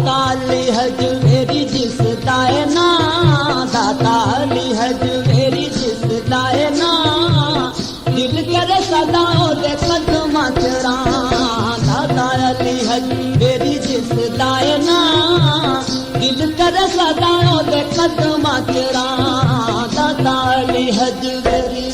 दाता अली हजवेरी जिस दाए ना, दाता अली हजवेरी जिस दाए ना, दिल करे सदा ओदे कदमां च रां। दाता अली हजवेरी जिस दाए ना, दिल करे सदा ओदे कदमां च रां। दाता अली हजवेरी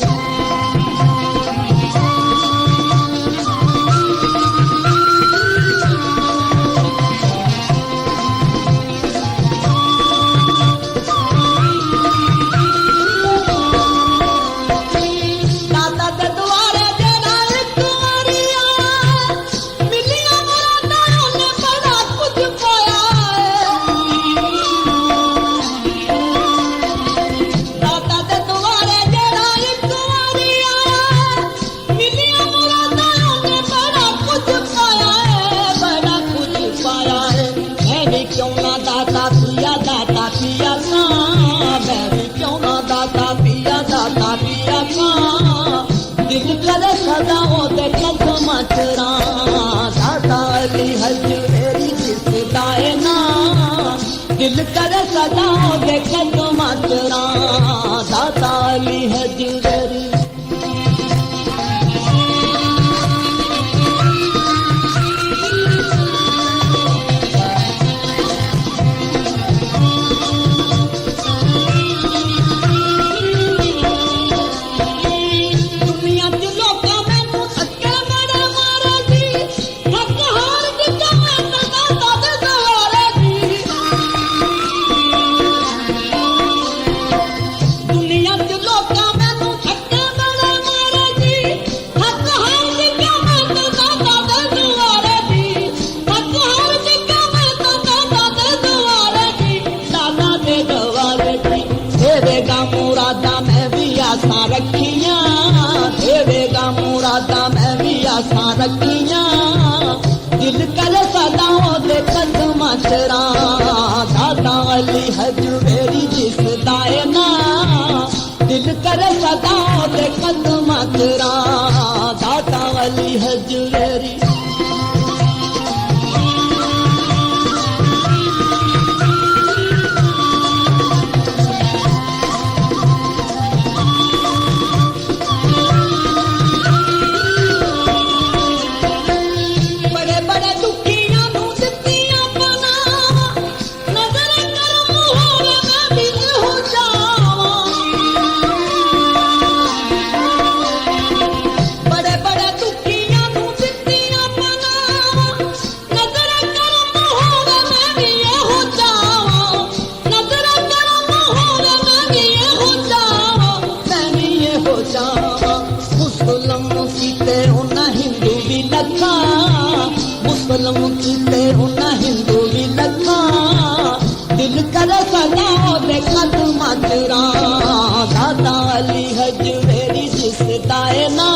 दिल करे सदा ओदे कदमां च रां। दाता अली हजवेरी रखियां, दिल करे सदा ओदे कदमां च रां। दाता अली हजवेरी जिस दाए ना, दिल करे सदा ओदे कदमां च रां। दाता अली हजवेरी कीते उन्ना हिंदू भी लखा, दिल करे सदा ओदे कदमां च रां। दाता अली हजवेरी जिस दाए ना,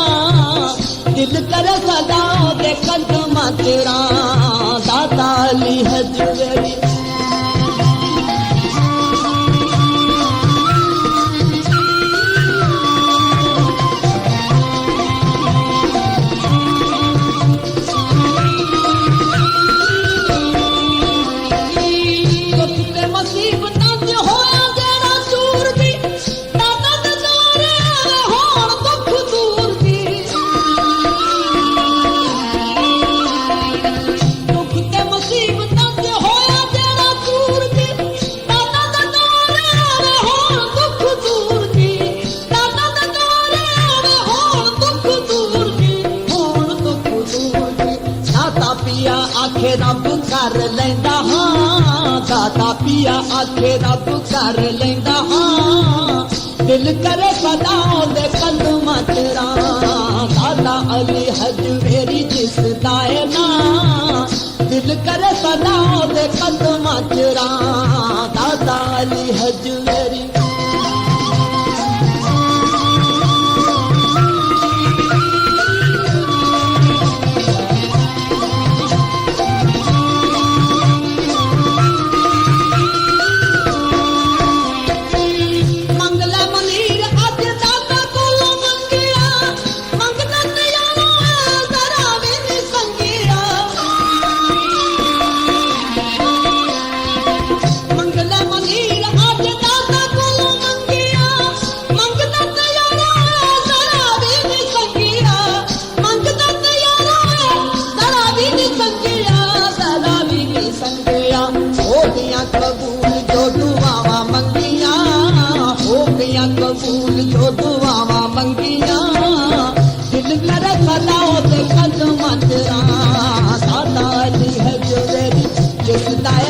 दिल करे सदा ओदे कदमां च रां। दाता अली हजवेरी रब कर लैंदा हां। दाता पिया आखे रब कर लैंदा हां, दिल करे सदा ओदे कदमां च रां। दाता अली हजवेरी जिस दाए ना, दिल करे सदा ओदे कदमां च रां। दाता अली हजवेरी दिसदा